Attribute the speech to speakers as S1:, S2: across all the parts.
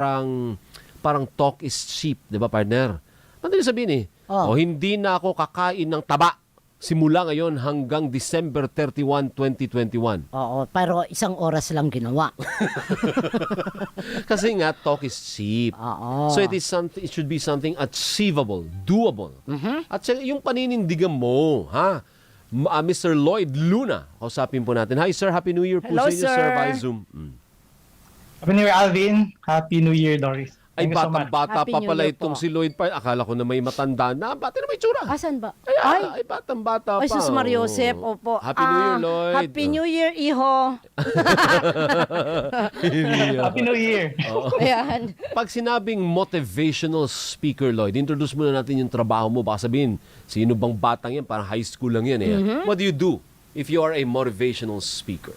S1: parang talk is cheap, 'di ba, partner? Madali sabihin o hindi na ako kakain ng taba simula ngayon hanggang December 31, 2021.
S2: Oo, pero isang oras lang ginawa.
S1: Kasi nga talk is cheap.
S2: Oo.
S1: So it should be something achievable, doable. At yung paninindigan mo, ha? Mr. Lloyd Luna, kausapin po natin. Hi sir, Happy New Year po
S2: Hello,
S1: sa inyo, sir,
S2: sir.
S1: by Zoom.
S3: Happy New Year, Alvin. Happy New Year, Doris.
S1: Ay,
S3: Thank you so much.
S1: batang-bata
S2: Happy
S1: pa
S2: New
S1: pala
S2: Year
S1: itong
S2: po.
S1: si Lloyd pa. Akala ko na may matanda na. Bati na may tsura.
S2: Asan ba?
S1: Ay, batang-bata pa.
S2: Ay, sus Mariosep,
S1: Oh.
S2: opo.
S1: Happy New Year, Lloyd.
S2: Happy New Year, iho.
S3: Happy New Year.
S2: Ayan.
S1: Pag sinabing motivational speaker, Lloyd, introduce muna natin yung trabaho mo. Baka sabihin, sino bang batang yan? Parang high school lang yan. What do you do if you are a motivational speaker?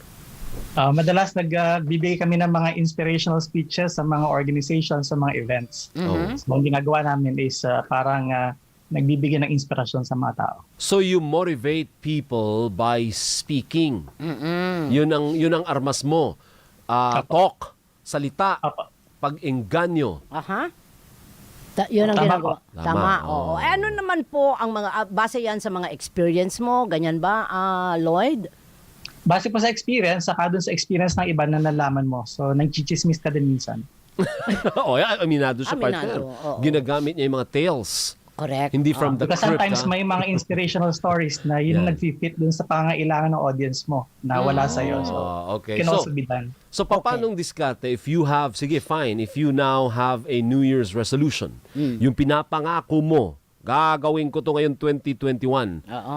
S3: Madalas nagbibigay kami ng mga inspirational speeches sa mga organizations, sa mga events. So, ang ginagawa namin is parang nagbibigay ng inspirasyon sa mga tao.
S1: So you motivate people by speaking. Yun ang armas mo. Talk, salita,
S3: Apo.
S1: pag-engganyo.
S2: Aha. Yun ang
S3: Tama
S2: ginagawa.
S1: po. Tama,
S2: Tama.
S1: oo.
S2: Oo. Ano naman po ang mga, base yan sa mga experience mo, ganyan ba, Lloyd?
S3: Base po sa experience, saka dun sa experience ng iba na nalaman mo. So, nagchichismis ka din minsan.
S1: Aminado siya, partner.
S2: Aminado, oo.
S1: Ginagamit niya yung mga tales.
S2: Correct.
S1: Hindi from the
S3: Because
S1: script.
S3: sometimes may mga inspirational stories na yun
S1: Yeah.
S3: nag-fit dun sa pangailangan ng audience mo na wala sa'yo. So,
S1: Okay.
S3: can also be done.
S1: So, paanong diskarte if you have, sige, fine, if you now have a New Year's resolution, yung pinapangako mo, gagawin ko to ngayon 2021,
S2: Oo.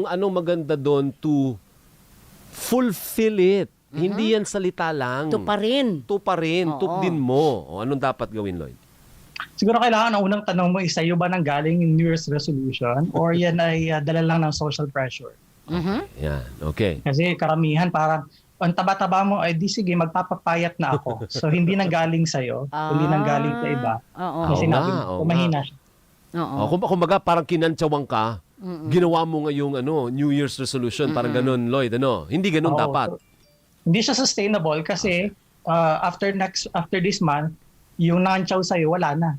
S1: anong maganda doon to fulfill it? Hindi yan salita lang.
S2: Ito pa rin.
S1: Tuparin,
S2: Oo.
S1: tupdin mo. O, anong dapat gawin, Lloyd?
S3: Siguro kailangan ang unang tanong mo is sa'yo ba nang galing yung New Year's resolution or yan ay dala lang ng social pressure?
S1: Yan, okay.
S3: Kasi karamihan parang ang taba-taba mo ay di sige magpapapayat na ako. So hindi nang galing sa'yo, kundi nang galing sa iba.
S2: Oo.
S3: Kasi sinabi
S1: nga,
S3: mo,
S1: oo
S3: mahina siya.
S2: Oo.
S1: Kumbaga parang kinantsawang ka, ginawa mo ngayong New Year's resolution, parang ganun, Lloyd, Hindi ganun
S3: Oo,
S1: dapat.
S3: so, hindi siya sustainable kasi after this month, yung nangantsaw sa'yo, wala na.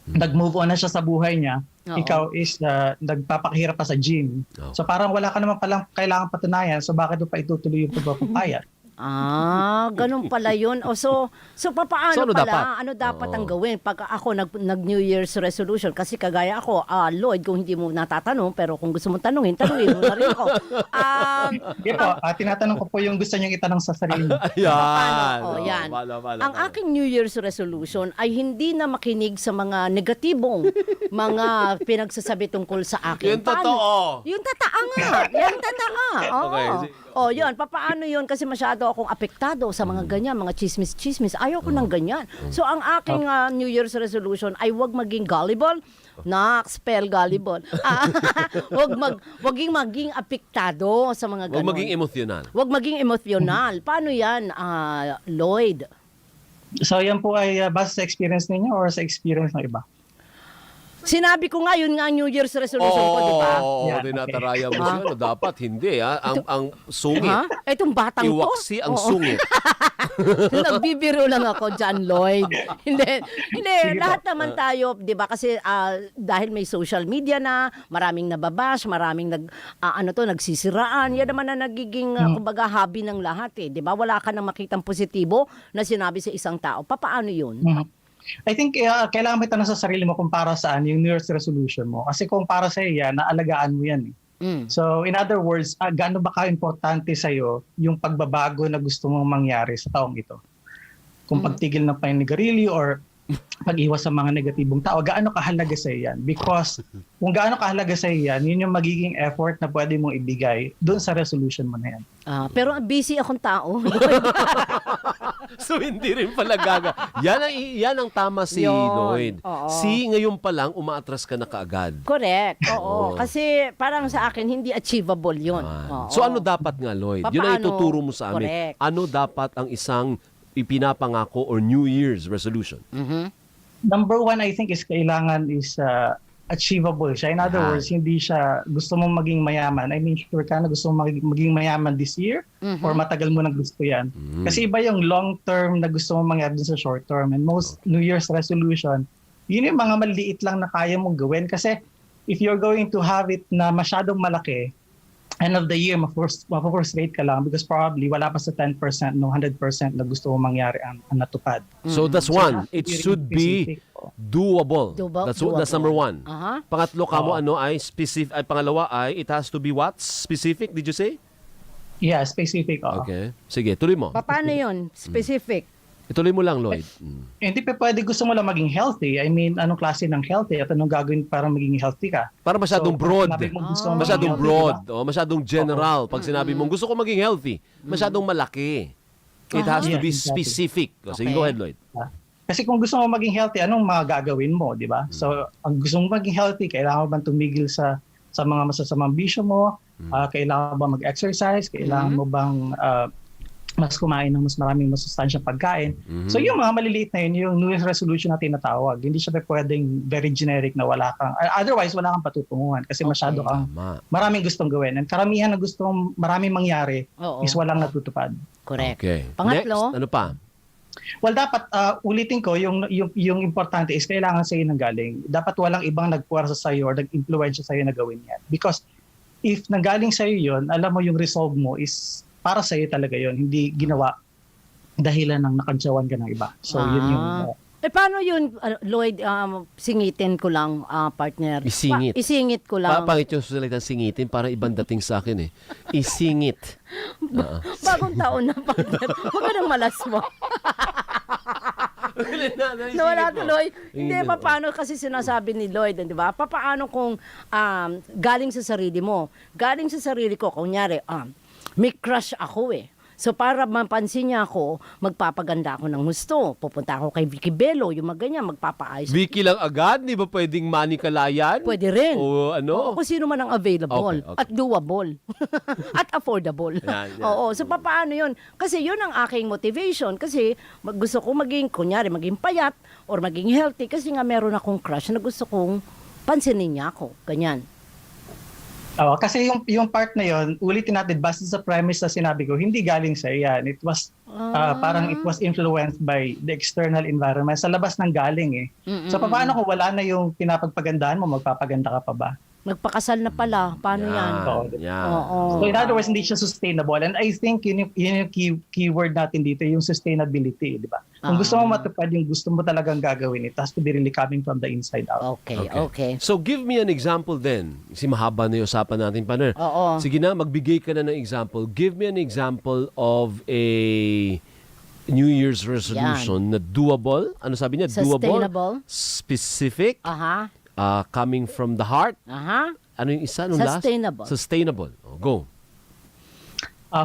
S3: Nag-move on na siya sa buhay niya.
S2: Oo.
S3: Ikaw is nagpapakahirap pa sa gym.
S1: Oo.
S3: So parang wala ka naman palang kailangan patunayan. So bakit mo pa itutuloy yung pagpapapayat?
S2: Ganun pala yun. So papaano
S1: So, ano
S2: pala?
S1: dapat?
S2: Ano dapat ang
S1: Oo.
S2: gawin? Pag ako nag-New Year's resolution, kasi kagaya ako, Lloyd, kung hindi mo natatanong, pero kung gusto mong tanungin mo na rin ako.
S3: Sige po, tinatanong ko po yung gusto niyang itanong sa sarili niyo.
S1: Ayan.
S2: Paano? Yan.
S1: Bala.
S2: Ang aking New Year's resolution ay hindi na makinig sa mga negatibong mga pinagsasabi tungkol sa akin.
S1: Yung totoo.
S2: Yung totoo nga. Yung totoo. Oo.
S1: Okay,
S2: Yun. Paano yun? Kasi masyado akong apektado sa mga ganyan, mga chismis-chismis. Ayaw ko ng ganyan. So, ang aking New Year's resolution ay wag maging gullible. Spell gullible. Maging apektado sa mga ganun.
S1: Huwag maging emosyonal.
S2: Huwag maging emosyonal. Paano yan, Lloyd?
S3: So yan po ay base sa experience ninyo or sa experience ng iba?
S2: Sinabi ko nga, yun nga ang New Year's resolution ko, di ba?
S1: Oo,
S3: Yeah,
S1: dinataraya mo siya. Dapat hindi, ang sungit.
S2: Ha? Itong batang to?
S1: Iwaksi ang
S2: Oo.
S1: sungit.
S2: Nagbibiro lang ako dyan, Lloyd. Hindi, lahat naman tayo, di ba? Kasi dahil may social media na, maraming nababash, maraming nagsisiraan. Yan naman na nagiging, kumbaga, hobby ng lahat eh. Di ba? Wala ka nang makitang positibo na sinabi sa isang tao. Paano yun?
S3: I think kailangan mo itanong sa sarili mo kung para saan yung New Year's resolution mo. Kasi kung para sa yan, naalagaan mo yan. So in other words, gaano ba ka-importante sa'yo yung pagbabago na gusto mong mangyari sa taong ito? Kung pagtigil ng paninigarilyo or pag-iwas sa mga negatibong tao, gaano kahalaga sa'yo yan? Because kung gaano kahalaga sa'yo yan, yun yung magiging effort na pwede mong ibigay doon sa resolution mo na yan.
S2: Pero busy akong tao.
S1: So hindi rin pala yan ang tama si
S2: Yun,
S1: Lloyd.
S2: oo.
S1: Ngayon pa lang, umaatras ka na kaagad.
S2: Correct.
S1: Oo.
S2: Oo. Kasi parang sa akin, hindi achievable yun. Oo.
S1: So ano dapat nga, Lloyd? Yun ang
S2: Papaano?
S1: ituturo mo sa amin.
S2: Correct.
S1: Ano dapat ang isang ipinapangako or New Year's resolution?
S3: Number one, I think, is kailangan is achievable siya. In other
S1: Yan.
S3: words, hindi siya gusto mong maging mayaman. I mean, sure ka na gusto mong maging mayaman this year or matagal mo nang gusto yan. Kasi iba yung long term na gusto mong mangyari dun sa short term. And most New Year's resolution, yun yung mga maliit lang na kaya mong gawin. Kasi if you're going to have it na masyadong malaki, end of the year, mapofrustrate ka lang because probably wala pa sa 10%, no 100% na gusto mong mangyari ang natupad.
S1: So that's one. It should be doable. That's number one.
S2: Aha.
S1: Pangatlo ka mo ano ay specific, ay pangalawa ay it has to be what? Specific, did you say?
S3: Yeah, specific.
S1: Okay. Sige, tuloy mo.
S2: Paano yun? Specific.
S1: Ituloy mo lang, Lloyd.
S3: Hindi pa pwede gusto mo lang maging healthy. I mean, anong klase ng healthy at anong gagawin para maging healthy ka?
S1: Para masyadong broad.
S3: sinabi mo gusto mo
S1: Masyadong
S3: maging
S1: broad.
S3: healthy,
S1: O, masyadong general. Pag sinabi mong gusto ko maging healthy, masyadong malaki. It has to
S3: Yeah,
S1: be
S3: exactly.
S1: specific. O, sige,
S2: Okay.
S1: go ahead, Lloyd.
S3: diba? Kasi kung gusto mo maging healthy, anong mga gagawin mo, di ba? So, ang gusto mo maging healthy, kailangan mo bang tumigil sa mga masasamang bisyo mo? Kailangan mo bang mag-exercise? Kailangan mo bang mas kumain ng mas maraming masustansyang pagkain? So, yung mga maliliit na yun, yung New Year's resolution na tinatawag, hindi siya pwedeng very generic na wala kang, otherwise wala kang patutunguhan kasi masyado kang,
S1: Tama.
S3: maraming gustong gawin. And karamihan na gustong maraming mangyari
S2: Oo.
S3: is walang natutupad.
S2: Correct.
S1: Okay.
S2: Pangatlo?
S1: Next, ano pa?
S3: Well, dapat ulitin ko, yung importante is kailangan sa'yo nang galing. Dapat walang ibang nagpuwersa sa'yo or nag-influensya sa'yo na gawin yan. Because if nanggaling sa'yo yun, alam mo yung resolve mo is para sa'yo talaga yun, hindi ginawa dahilan ng nakantsawan ka ng iba. So, yun yung...
S2: Paano yun, Lloyd, singitin ko lang, partner?
S1: Isingit.
S2: Isingit ko lang.
S1: Pangit yung salitang singitin, parang ibang dating sa akin eh. Isingit.
S2: Bagong taon na, partner. Huwag ka nang malaswa. Nawala tuloy. Hindi, paano kasi sinasabi ni Lloyd, di ba? Paano kung galing sa sarili mo? Galing sa sarili ko, kunyari, may crush ako eh. So para mapansin niya ako, magpapaganda ako ng gusto. Pupunta ako kay Vicky Bello, yung mga ganyan, magpapaayos.
S1: Vicky lang agad, di ba pwedeng Manny Kalayan?
S2: Pwede rin.
S1: O ano?
S2: Oo, kung sino man ang available.
S1: Okay.
S2: At doable. At affordable.
S1: Yan.
S2: Oo, so paano yun? Kasi yun ang aking motivation. Kasi gusto ko maging, kunyari, maging payat or maging healthy. Kasi nga meron akong crush na gusto kong pansinin niya ako. Ganyan.
S3: Kasi yung part na yon, ulitin natin, basta sa premise na sinabi ko, hindi galing sa yan. It was, parang it was influenced by the external environment. Sa labas ng galing eh. So paano kung wala na yung pinapagpagandaan mo, magpapaganda ka pa ba?
S2: Magpakasal na pala. Paano yan?
S1: Yan.
S2: Oo.
S3: So in other words, hindi siya sustainable. And I think yun yung keyword natin dito, yung sustainability, di ba? Kung gusto mo matupad yung gusto mo talagang gagawin, it has to be really coming from the inside out.
S2: Okay.
S1: So give me an example then. Kasi mahaba na yung usapan natin, partner.
S2: Oo.
S1: Sige na, magbigay ka na ng example. Give me an example of a New Year's resolution na doable. Ano sabi niya?
S2: Sustainable.
S1: Doable. Specific.
S2: Aha.
S1: Coming from the heart.
S2: Aha.
S1: Ano yung isa? Anong last?
S2: Sustainable.
S1: Sustainable. Go.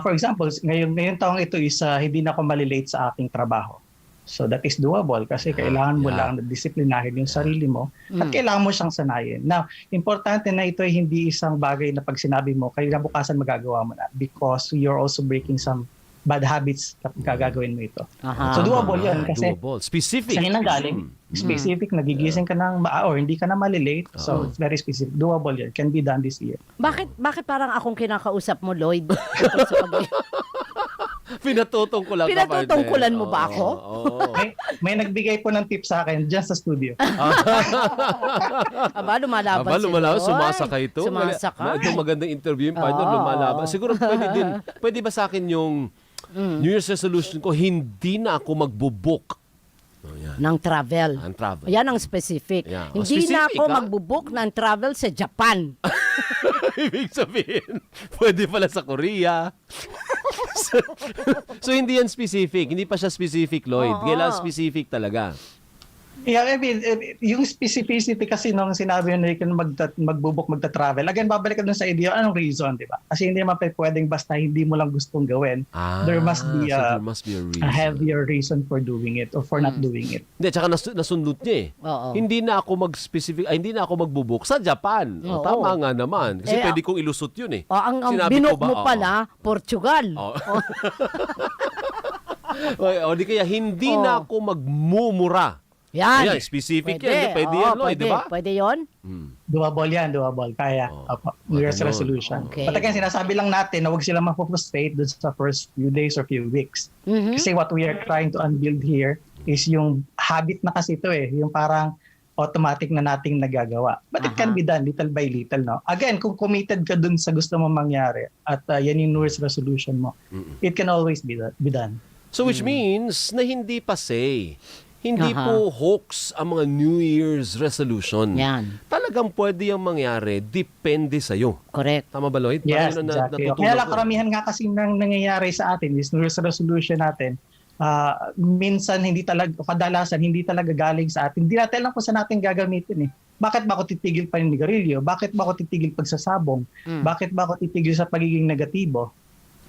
S3: For example, ngayon taong ito is hindi na ako malilate sa aking trabaho. So that is doable kasi kailangan mo lang na disiplinahin yung sarili mo at kailangan mo siyang sanayin. Now, importante na ito ay hindi isang bagay na pag sinabi mo, kinabukasan magagawa mo na because you're also breaking some bad habits kapag gagawin mo ito.
S2: Aha.
S3: So doable yun kasi
S1: Doable. Specific.
S3: sa'yo nang galing. Specific, nagigising ka ng or hindi ka na malilate. So it's very specific. Doable yun. Can be done this year.
S2: Bakit parang akong kinakausap mo, Lloyd?
S1: Pinatutungkulan
S2: mo ba ako?
S3: May nagbigay po ng tip sa akin dyan sa studio.
S2: Aba, lumalaban si
S1: lumalaban.
S2: Lloyd.
S1: Sumasakay ito.
S2: Sumasakay.
S1: Itong magandang interview yung partner, lumalaban. Siguro pwede ba sa akin yung New Year's resolution ko, hindi na ako magbubook
S2: ng travel.
S1: ang travel.
S2: Yan ang specific.
S1: Yeah.
S2: Hindi na
S1: Specific,
S2: ako
S1: ha?
S2: magbubook ng travel sa Japan.
S1: Ibig sabihin, pwede pala sa Korea. so hindi yan specific. Hindi pa siya specific, Lloyd.
S2: Oo.
S1: Kailangan specific talaga.
S3: Yeah, I mean, yung specificity kasi nung sinabi na magbubok, magta-travel, again, babalik ka dun sa idea, anong reason, di ba? Kasi hindi naman pwedeng basta hindi mo lang gustong gawin. There must be
S1: so there must be a reason.
S3: a heavier reason for doing it or for not doing it.
S1: Hindi, tsaka nasundot niya eh.
S2: Oo.
S1: Hindi na ako hindi na ako magbubuk sa Japan.
S2: Oo.
S1: Tama nga naman. Kasi
S2: Eh,
S1: pwede kong ilusot yun eh.
S2: Ang
S1: Sinabi
S2: binook
S1: ko ba?
S2: mo pala, Portugal.
S1: O di kaya hindi na ako magmumura
S2: Yan.
S1: Ayan, specific yan. Pwede yan, Lloyd, di ba?
S2: Pwede yun?
S3: Doable yan, doable. Kaya. Opo, New Year's
S1: ganun.
S3: resolution.
S2: Okay.
S3: But again, sinasabi lang natin na huwag sila mapufrustrate dun sa first few days or few weeks. Kasi what we are trying to unbuild here is yung habit na kasi ito yung parang automatic na nating nagagawa. But it can be done little by little, no? Again, kung committed ka dun sa gusto mo mangyari at yan yung New Year's resolution mo, it can always be done.
S1: So which means na hindi pa say, hindi po hoax ang mga New Year's resolution.
S2: Yan.
S1: Talagang pwede yung mangyari, depende sa'yo.
S2: Correct.
S1: Tama ba, Lloyd?
S3: Yes,
S1: Parang yun ang
S3: exactly.
S1: natutulog
S3: Kaya lang
S1: ko.
S3: karamihan nga kasi nang nangyayari sa atin is New Year's resolution natin. Minsan hindi talaga, o kadalasan hindi talaga galing sa atin. Hindi natin alam kung saan natin gagamitin. Bakit ba ako titigil pa ng nigarilyo? Bakit ba ako titigil pagsasabong? Bakit ba ako titigil sa pagiging negatibo?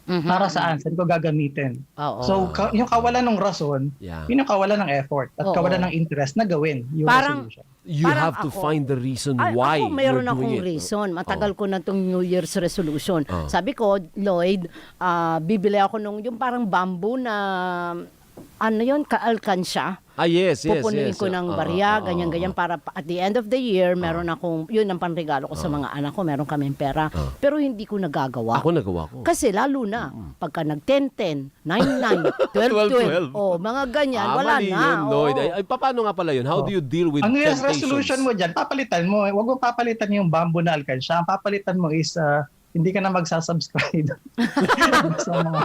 S3: Para saan? Saan ko gagamitin?
S2: Oo.
S3: So, yung kawalan ng rason,
S1: Yeah.
S3: yun yung kawalan ng effort at
S2: Oo.
S3: kawalan ng interest na gawin yung
S2: Parang-
S3: resolution.
S1: You
S2: Parang
S1: have to
S2: ako-
S1: find the reason
S2: Ay,
S1: why
S2: ako, mayroon
S1: you're
S2: akong
S1: doing it.
S2: reason. Matagal ko na itong New Year's resolution.
S1: Oh.
S2: Sabi ko, Lloyd, bibili ako nung yung parang bamboo na, ano yun, kaalkansya.
S1: Yes.
S2: Pupunuin ko ng barya, ganyan-ganyan, para at the end of the year, meron akong, yun ang panregalo ko sa mga anak ko, meron kaming pera. Pero hindi ko nagagawa.
S1: Ako nagawa ko.
S2: Kasi lalo na, pagka nag-10-10, 9-9, 12-12,
S1: 12-12.
S2: mga ganyan, wala
S1: mali
S2: na.
S1: yun, Lloyd.
S2: Oo.
S1: Ay, paano nga pala yun? How do you deal with
S3: Ang New Year's
S1: temptations?
S3: resolution mo dyan, papalitan mo. Huwag mo papalitan yung bamboo na alkansya. Ang papalitan mo is hindi ka na magsasubscribe sa mga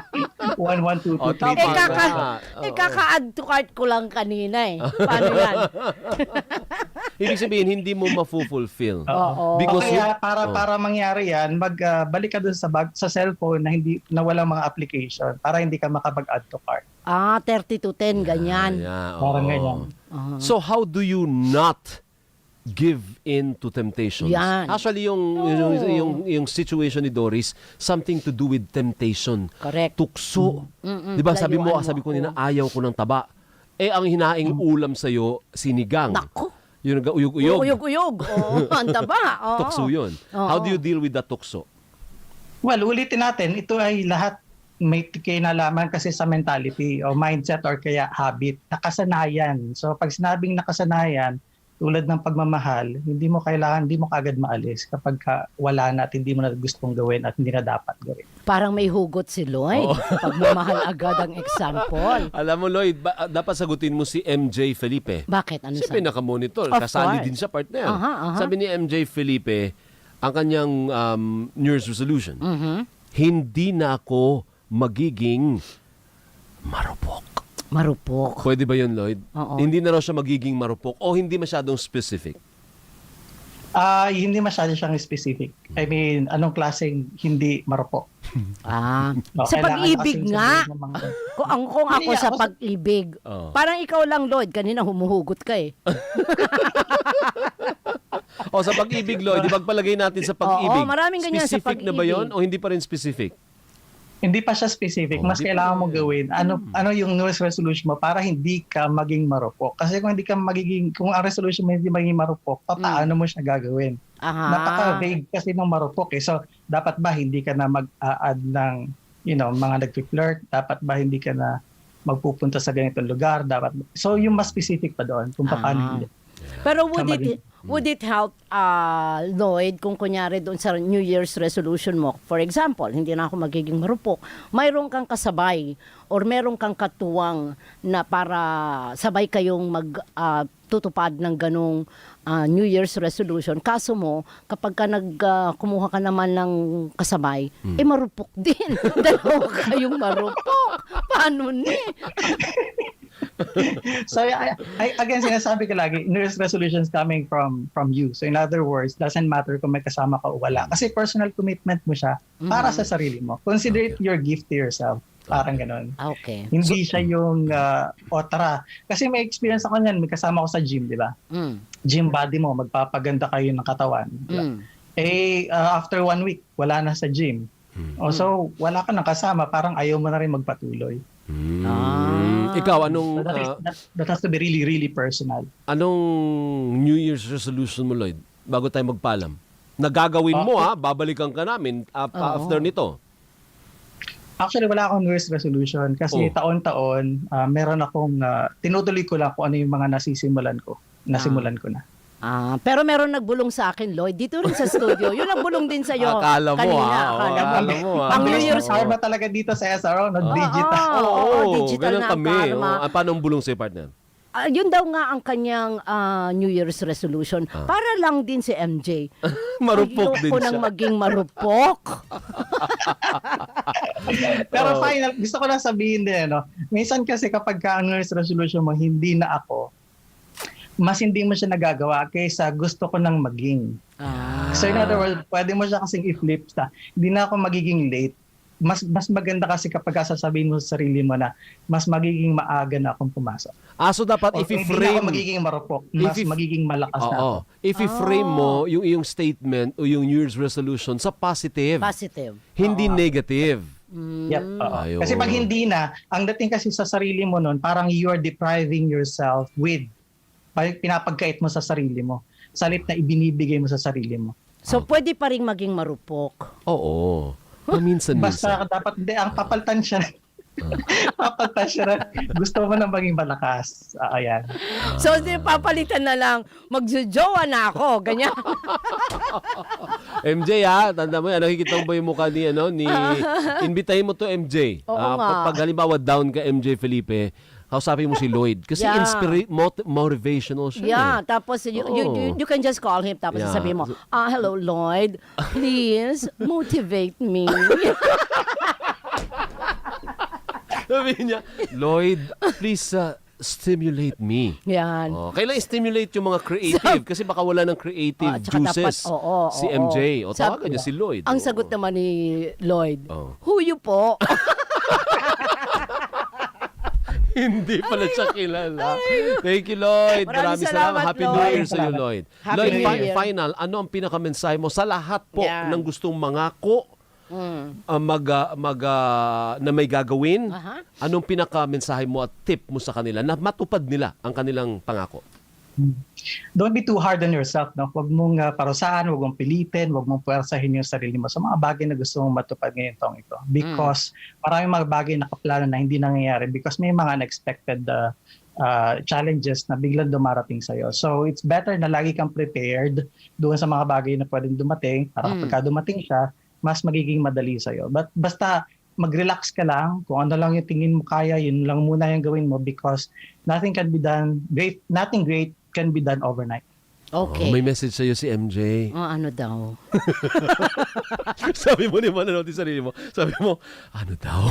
S3: 1, 1, 2, 2,
S1: Oh,
S3: 3.
S1: tama
S2: kaka-
S1: nga.
S2: Kaka-add to cart ko lang kanina Paano yan?
S1: Ibig sabihin, hindi mo ma-fulfill.
S2: Oo.
S1: Because
S3: Kaya para mangyari yan, balik ka dun sa cellphone na walang mga application para hindi ka makapag-add to cart.
S2: 30 to 10, ganyan.
S3: Parang ganyan.
S1: So how do you not give in to temptations?
S2: Yan.
S1: Actually, yung situation ni Doris, something to do with temptation.
S2: Correct.
S1: Tukso. Di ba sabi
S2: Layuan
S1: sabi ko
S2: mo
S1: nina, ayaw ko ng taba. Ang hinaing ulam sa'yo, sinigang.
S2: Nako.
S1: Yung uyog-uyog.
S2: Uyog-uyog. Oo, ang taba. Oo.
S1: Tukso yun. How do you deal with that tukso?
S3: Well, ulitin natin, ito ay lahat may kinalaman kasi sa mentality o mindset or kaya habit, nakasanayan. So pag sinabing nakasanayan, tulad ng pagmamahal, hindi mo kagad maalis kapag wala na at hindi mo na gustong gawin at hindi na dapat gawin.
S2: Parang may hugot si Lloyd. Pagmamahal agad ang example.
S1: Alam mo, Lloyd, dapat sagutin mo si MJ Felipe.
S2: Bakit? Ano
S1: Siyempre
S2: sabi?
S1: naka-monitor.
S2: Of
S1: Kasali
S2: course.
S1: din sa partner.
S2: Aha.
S1: Sabi ni MJ Felipe, ang kanyang New Year's resolution, hindi na ako magiging marupok.
S2: Marupok.
S1: Pwede ba yun, Lloyd?
S2: Oo.
S1: Hindi na raw siya magiging marupok o hindi masyadong specific?
S3: Hindi masyado siyang specific. I mean, anong klaseng hindi marupok?
S2: Sa
S3: Kailangan
S2: pag-ibig
S3: kasing
S2: nga.
S3: sabihin ng mga-
S2: Kung ako
S3: Hindi,
S2: sa
S3: ako sa-
S2: pag-ibig.
S1: Oo.
S2: Parang ikaw lang, Lloyd. Kanina humuhugot ka
S1: O sa pag-ibig, Lloyd, ipagpalagay natin sa pag-ibig.
S2: Oo, maraming ganyan sa
S1: specific na ba
S2: pag-ibig.
S1: yun o hindi pa rin specific?
S3: Hindi pa siya specific. Mas
S1: Hindi
S3: kailangan
S1: pa.
S3: mo gawin. Ano yung New Year's resolution mo para hindi ka maging marupok. Kasi kung ang resolution mo hindi maging marupok, paano mo siya gagawin?
S2: Aha.
S3: Napaka-vague kasi ng marupok So, dapat ba hindi ka na mag-add ng, mga nag-flirt? Dapat ba hindi ka na magpupunta sa ganitong lugar? So, yung mas specific pa doon kung paano hindi.
S2: Pero would it help, Lloyd, kung kunyari doon sa New Year's resolution mo, for example, hindi na ako magiging marupok, mayroon kang kasabay or meron kang katuwang na para sabay kayong tutupad ng ganong New Year's resolution. Kaso mo, kapag ka kumuha ka naman ng kasabay, marupok din. Dalawa kayong marupok. Paano ni?
S3: So, again, sinasabi ko lagi, New Year's resolutions coming from you. So, in other words, doesn't matter kung may kasama ka o wala. Kasi personal commitment mo siya para sa sarili mo. Consider it your gift to yourself. Parang ganun.
S2: Okay.
S3: Hindi siya yung, tara. Kasi may experience ako niyan, may kasama ko sa gym, di ba? Gym body mo, magpapaganda kayo ng katawan. Di ba? After 1 week, wala na sa gym. So, wala ka nang kasama, parang ayaw mo na rin magpatuloy.
S1: Ikaw, anong
S3: That has to be really, really personal.
S1: anong New Year's resolution mo, Lloyd? Bago tayo magpaalam. Nagagawin mo, babalikan ka namin after nito.
S3: Actually, wala akong New Year's resolution kasi
S1: Oh.
S3: taon-taon meron akong tinutuloy ko lang kung ano yung mga nasimulan ko na.
S2: Pero meron nagbulong sa akin, Lloyd, dito rin sa studio. Yung nagbulong din sa iyo
S1: Akala mo,
S2: kanina.
S1: akala mo,
S2: Ang New
S3: Ang
S2: Year's
S3: karma talaga dito sa SRO, no? Digital.
S2: Oo, digital
S1: ganun
S2: na ang
S1: kami.
S2: karma.
S1: Paano ang bulong sa'yo, partner?
S2: Yun daw nga ang kanyang New Year's resolution. Para lang din si MJ.
S1: Marupok din
S2: Ayoko nang
S1: siya.
S2: maging marupok.
S3: Pero final, gusto ko lang sabihin din, no? Minsan kasi kapag ang New Year's resolution mo, hindi na ako, mas hindi mo siya nagagawa kaysa gusto ko nang maging. So in other words, pwede mo siya kasing i-flip sa, hindi na ako magiging late. Mas maganda kasi kapag sasabihin mo sa sarili mo na mas magiging maaga na akong pumasok.
S1: So dapat
S3: O,
S1: if
S3: hindi na ako
S1: i-frame...
S3: magiging marupok, mas magiging malakas na ako.
S1: Oo. If i-frame mo yung iyong statement o yung New Year's resolution sa positive,
S2: Positive.
S1: hindi negative.
S3: Yep. oo.
S1: Ayun.
S3: Kasi pag hindi na, ang dating kasi sa sarili mo nun, parang you are depriving yourself with pinapagkait mo sa sarili mo. Salit na ibinibigay mo sa sarili mo.
S2: So, pwede pa rin maging marupok.
S1: Oo. Paminsan-minsan.
S3: Basta dapat hindi, ang papaltan siya. Papaltan siya na gusto mo na maging malakas. Ayan.
S2: So, papalitan na lang, magjojowa na ako. Ganyan.
S1: MJ tanda mo yan, nakikita mo ba yung mukha ni, imbitahin mo to MJ.
S2: Oo nga.
S1: Pag halimbawa down ka MJ Felipe, kausapin mo si Lloyd. Kasi
S2: Yeah.
S1: motivational siya.
S2: Yeah,
S1: eh.
S2: tapos you can just call him tapos
S1: Yeah.
S2: sasabihin mo, hello Lloyd, please motivate me.
S1: Sabihin niya, Lloyd, please stimulate me.
S2: Yan.
S1: Kailan stimulate yung mga creative? Kasi baka wala ng creative
S2: Tsaka dapat,
S1: juices
S2: oo,
S1: si
S2: oo.
S1: MJ. O
S2: Sab-
S1: tawagan niya si Lloyd.
S2: Ang
S1: Oo.
S2: sagot naman ni Lloyd,
S1: Oh.
S2: who you po?
S1: Hindi pala siya kilala. Thank you, Lloyd.
S2: Maraming
S1: Maraming
S2: salamat,
S1: Happy New
S2: Lloyd.
S1: Year sa iyo, Lloyd.
S2: Happy
S1: Lloyd,
S2: New Year.
S1: final, ano ang pinakamensahe mo sa lahat po
S2: Yan.
S1: ng gustong mangako na may gagawin?
S2: Aha.
S1: Anong pinakamensahe mo at tip mo sa kanila na matupad nila ang kanilang pangako?
S3: Don't be too hard on yourself. No? Huwag mong parusahan, huwag mong pilitin, huwag mong puwersahin yung sarili mo sa mga bagay na gusto mong matupad ngayong taong ito. Because maraming mga bagay na nakaplano na hindi nangyayari because may mga unexpected challenges na biglang dumarating sa'yo. So it's better na lagi kang prepared doon sa mga bagay na pwedeng dumating para kapag dumating siya, mas magiging madali sa'yo. But basta mag-relax ka lang, kung ano lang yung tingin mo kaya, yun lang muna yung gawin mo because nothing great can be done overnight.
S2: Okay.
S1: May message sa'yo si MJ.
S2: Ano daw?
S1: Sabi mo naman sa sarili mo. Sabi mo, ano daw?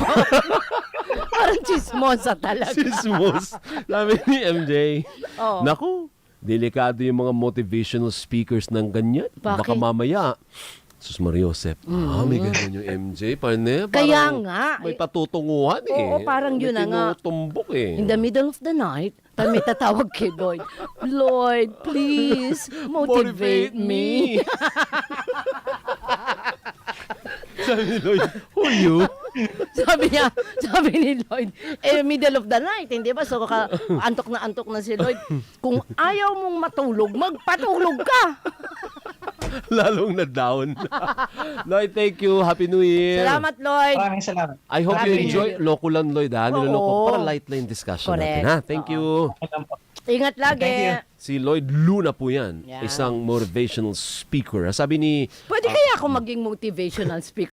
S2: Parang chismosa talaga.
S1: Sismos. Sabi ni MJ.
S2: Oo.
S1: Naku, delikado yung mga motivational speakers ng ganyan.
S2: Bakit?
S1: Baka mamaya, Sus Mariosep. May ganyan yung MJ. Parang,
S2: Kaya nga.
S1: May patutunguhan eh.
S2: Oo, parang yun na nga.
S1: May tinutumbok eh.
S2: In the middle of the night, may tatawag kay Lloyd. Lloyd, please, motivate me.
S1: Sabi ni Lloyd, who are you?
S2: sabi ni Lloyd, middle of the night, hindi ba? So, antok na si Lloyd. Kung ayaw mong matulog, magpatulog ka.
S1: Lalong na-down. Lloyd, thank you. Happy New Year.
S2: Salamat, Lloyd.
S3: Maraming salamat.
S1: I hope you
S2: Happy New
S1: enjoy
S2: Year.
S1: Loko lang, Lloyd. Niloloko
S2: Oo.
S1: para light lang yung discussion
S2: Correct.
S1: natin. Ha? Thank you.
S2: Ingat lagi.
S3: Thank you.
S1: Si Lloyd Luna po yan.
S2: Yeah.
S1: Isang motivational speaker. Sabi ni
S2: Pwede kaya ako maging motivational speaker?